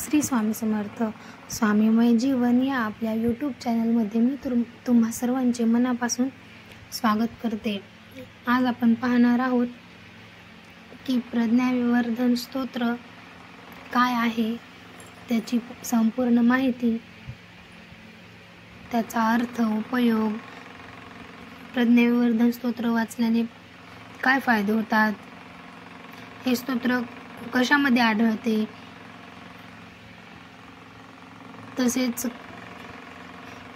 श्री स्वामी समर्थ स्वामीमय जीवन या आपल्या यूट्यूब चॅनलमध्ये मी तुम्हा सर्वांचे मनापासून स्वागत करते। आज आपण पाहणार आहोत की प्रज्ञाविवर्धन स्तोत्र काय आहे, त्याची संपूर्ण माहिती, त्याचा अर्थ, उपयोग, प्रज्ञाविवर्धन स्तोत्र वाचल्याने काय फायदे होतात, हे स्तोत्र कशामध्ये आढळते, तसेच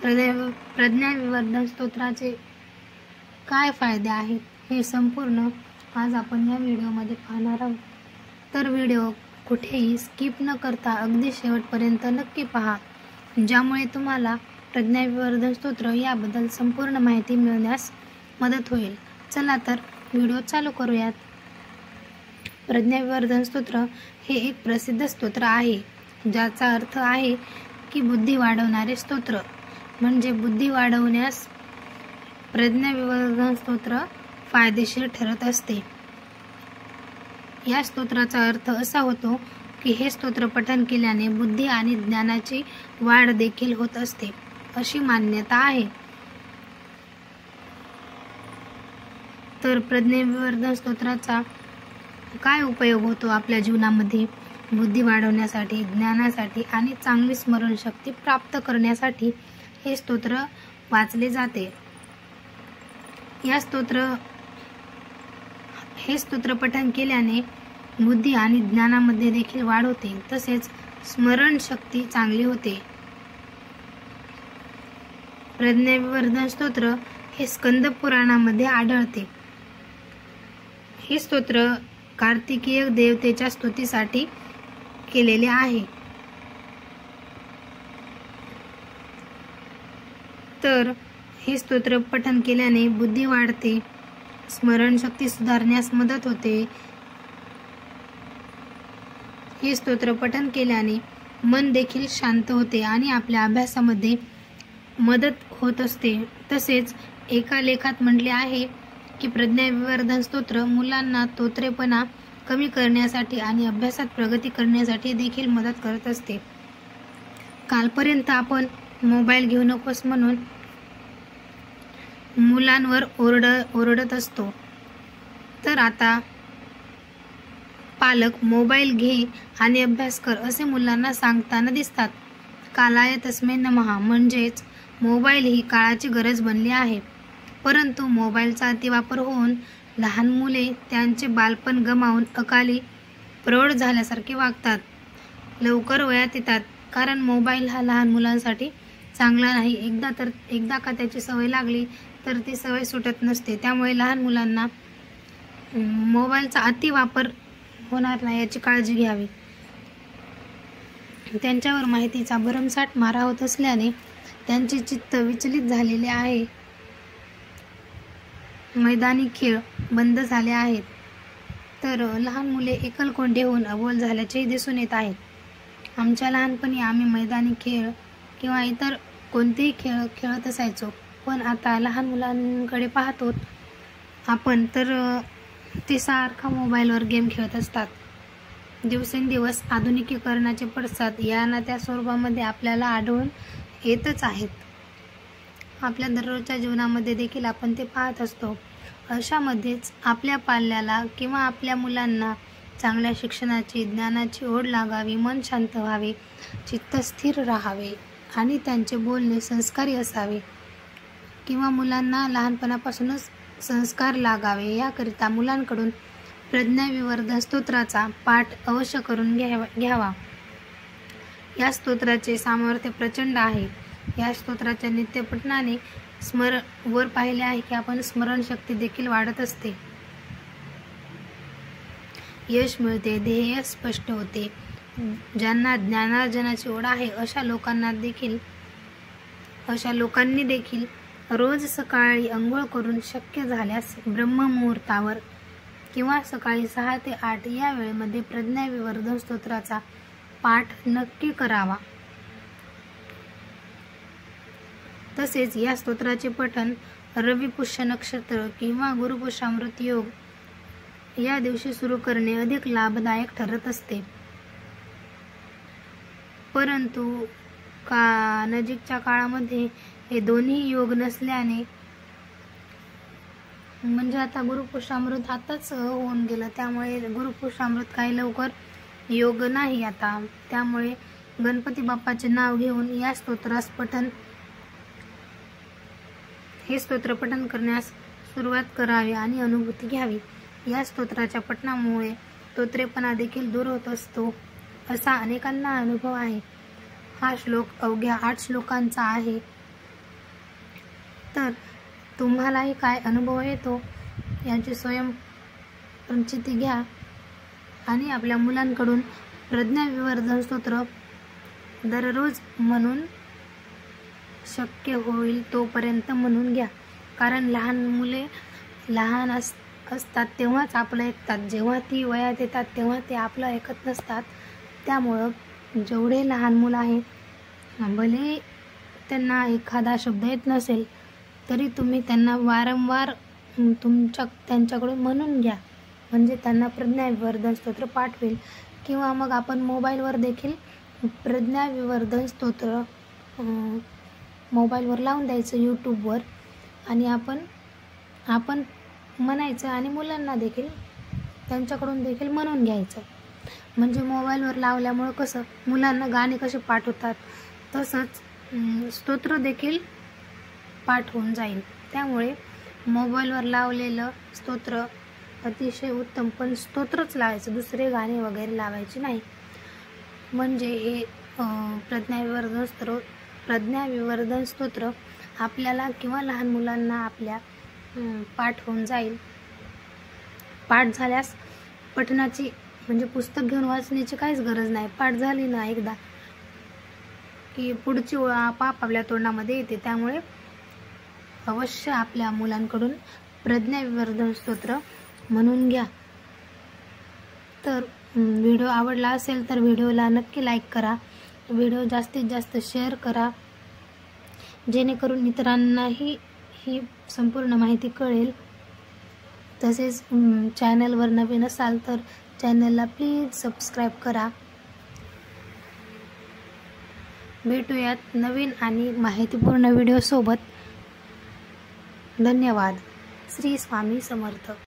प्रज्ञाविवर्धन स्तोत्राचे काय फायदे आहेत, हे संपूर्ण आज आपण या व्हिडिओमध्ये पाहणार आहोत। तर व्हिडिओ कुठेही स्किप न करता अगदी शेवटपर्यंत नक्की पहा, ज्यामुळे तुम्हाला प्रज्ञाविवर्धन स्तोत्र याबद्दल संपूर्ण माहिती मिळण्यास मदत होईल। चला तर व्हिडिओ चालू करूयात। प्रज्ञाविवर्धन स्तोत्र हे एक प्रसिद्ध स्तोत्र आहे, ज्याचा अर्थ आहे की बुद्धी वाढवणारे स्तोत्र, म्हणजे बुद्धी वाढवण्यास प्रज्ञाविवर्धन स्तोत्र फायदेशीर ठरत असते। या स्तोत्राचा अर्थ असा होतो की हे स्तोत्र पठण केल्याने बुद्धी आणि ज्ञानाची वाढ देखील होत असते, अशी मान्यता आहे। तर प्रज्ञाविवर्धन स्तोत्राचा काय उपयोग होतो आपल्या जीवनामध्ये? बुद्धी वाढवण्यासाठी, ज्ञानासाठी आणि चांगली स्मरणशक्ती प्राप्त करण्यासाठी हे स्तोत्र वाचले जाते। हे स्तोत्र पठण केल्याने बुद्धी आणि ज्ञानामध्ये देखील वाढ होते, तसेच स्मरणशक्ती चांगली होते। प्रज्ञाविवर्धन स्तोत्र हे स्कंद पुराणामध्ये आढळते। हे स्तोत्र कार्तिकेय देवतेच्या स्तुतीसाठी केलेले आहे। तर हे स्तोत्र पठण केल्याने बुद्धी वाढते, स्मरणशक्ती सुधारण्यास मदत होते। हे स्तोत्र पठण केल्याने मन देखील शांत होते आणि आपल्या अभ्यासामध्ये मदत होत असते। तसेच एका लेखात म्हटले आहे की प्रज्ञाविवर्धन स्तोत्र मुलांना तोत्रेपणा कमी करण्यासाठी आणि अभ्यासात प्रगती करण्यासाठी देखील मदत करत असते। कालपर्यंत आपण मोबाईल घेऊ नकोस म्हणून मुलांवर ओरडत असतो, तर आता पालक मोबाईल घे आणि अभ्यास कर असे मुलांना सांगताना दिसतात। कालाय तस्मै नमः, म्हणजेच मोबाईल ही काळाची गरज बनली आहे। परंतु मोबाईलचा अतिवापर होऊन लहान मुले त्यांचे बालपण गमावून अकाली प्रौढ झाल्यासारखे वागतात, लवकर वयात येतात, कारण मोबाईल हा लहान मुलांसाठी चांगला नाही। एकदा का त्याची सवय लागली तर ती सवय सुटत नसते। त्यामुळे लहान मुलांना मोबाईलचा अतिवापर होणार नाही याची काळजी घ्यावी। त्यांच्यावर माहितीचा भरमसाठ मारा होत असल्याने त्यांचे चित्त विचलित झालेले आहे। मैदानी खेळ बंद झाले आहेत, तर लहान मुले एकलकोंडे होऊन अबोल झाल्याचेही दिसून येत आहेत। आमच्या लहानपणी आम्ही मैदानी खेळ किंवा इतर कोणतेही खेळ खेळत असायचो, पण आता लहान मुलांकडे पाहतो आपण तर ते सारखा मोबाईलवर गेम खेळत असतात। दिवसेंदिवस आधुनिकीकरणाचे पडसाद या ना त्या स्वरूपामध्ये आपल्याला आढळून येतच आहेत। आपल्या दररोजच्या जीवनामध्ये देखील आपण ते पाहत असतो। अशामध्येच आपल्या पाल्याला किंवा आपल्या मुलांना चांगल्या शिक्षणाची, ज्ञानाची ओढ लागावी, मन शांत व्हावे, चित्त स्थिर राहावे आणि त्यांचे बोलणे संस्कारी असावे किंवा मुलांना लहानपणापासूनच संस्कार लागावे, याकरिता मुलांकडून प्रज्ञाविवर्धन स्तोत्राचा पाठ अवश्य करून घ्यावा। या स्तोत्राचे सामर्थ्य प्रचंड आहे। या स्तोत्राच्या नित्यपठणाने वर पाहिले आहे की आपण स्मरणशक्ती देखील वाढत असते, यश मिळते, ध्येय स्पष्ट होते। ज्यांना ज्ञानार्जनाची ओढ आहे अशा लोकांनी देखील रोज सकाळी अंघोळ करून शक्य झाल्यास ब्रह्ममुहूर्तावर किंवा सकाळी 6 ते 8 या वेळेमध्ये प्रज्ञाविवर्धन स्तोत्राचा पाठ नक्की करावा। तसेच या स्तोत्राचे पठण रवी पुष्य नक्षत्र किंवा गुरुपुष्यामृत योग या दिवशी सुरू करणे अधिक लाभदायक ठरत असते। परंतु नजीकच्या काळामध्ये हे दोन्ही योग नसल्याने, म्हणजे आता गुरुपुरुषामृत आताच होऊन गेलं, त्यामुळे गुरुपुरुषामृत काही लवकर योग नाही आता. त्यामुळे गणपती बाप्पाचे नाव घेऊन हे स्तोत्र पठण करण्यास सुरुवात करावी आणि अनुभूती घ्यावी. या स्तोत्राच्या पठणामुळे तोत्रेपणा देखील दूर होत असतो, असा अनेकांना अनुभव आहे. हा श्लोक अवघ्या 8 श्लोकांचा आहे. तर तुम्हालाही काय अनुभव येतो याची स्वयं प्रचिती घ्या आणि आपल्या मुलांकडून प्रज्ञाविवर्धन स्तोत्र दररोज म्हणून शक्य होईल तोपर्यंत म्हणून घ्या. कारण लहान मुले लहान असतात तेव्हाच आपलं ऐकतात, जेव्हा ती वयात येतात तेव्हा ते आपलं ऐकत नसतात. त्यामुळं जेवढे लहान मुलं आहेत, भले त्यांना एखादा शब्द येत नसेल तरी तुम्ही त्यांना वारंवार त्यांच्याकडून म्हणून घ्या, म्हणजे त्यांना प्रज्ञाविवर्धन स्तोत्र पाठ होईल. किंवा मग आपण मोबाईलवर देखील प्रज्ञाविवर्धन स्तोत्र मोबाईलवर लावून द्यायचं यूट्यूबवर, आणि आपण म्हणायचं आणि मुलांना देखील त्यांच्याकडून देखील म्हणून घ्यायचं. म्हणजे मोबाईलवर लावल्यामुळं कसं मुलांना गाणे कसे पाठ होतात तसंच स्तोत्र देखील पाठ होऊन जाईल. त्यामुळे मोबाईलवर लावलेलं स्तोत्र अतिशय उत्तम, पण स्तोत्रच लावायचं, दुसरे गाणे वगैरे लावायचे नाही. म्हणजे हे प्रज्ञाविवर्धन स्तोत्र आपल्याला किंवा लहान मुलांना आपल्या पाठ होऊन जाईल. पाठ झाल्यास पठणाची म्हणजे पुस्तक घेऊन वाचण्याची काहीच गरज नाही. पाठ झाली ना एकदा की पुढची ओळ आपाप आपल्या तोंडामध्ये येते. त्यामुळे अवश्य आपल्या मुलांकडून प्रज्ञाविवर्धन स्तोत्र म्हणून घ्या. तर व्हिडिओ आवडला असेल तर व्हिडिओला नक्की लाईक करा, व्हिडिओ जास्तीत जास्त शेअर करा, जेणेकरून इतरांनाही ही संपूर्ण माहिती कळेल. तसेच चॅनलवर नवीन असाल तर चॅनलला प्लीज सबस्क्राईब करा. भेटूयात नवीन आणि माहितीपूर्ण व्हिडिओ सोबत. धन्यवाद. श्री स्वामी समर्थ.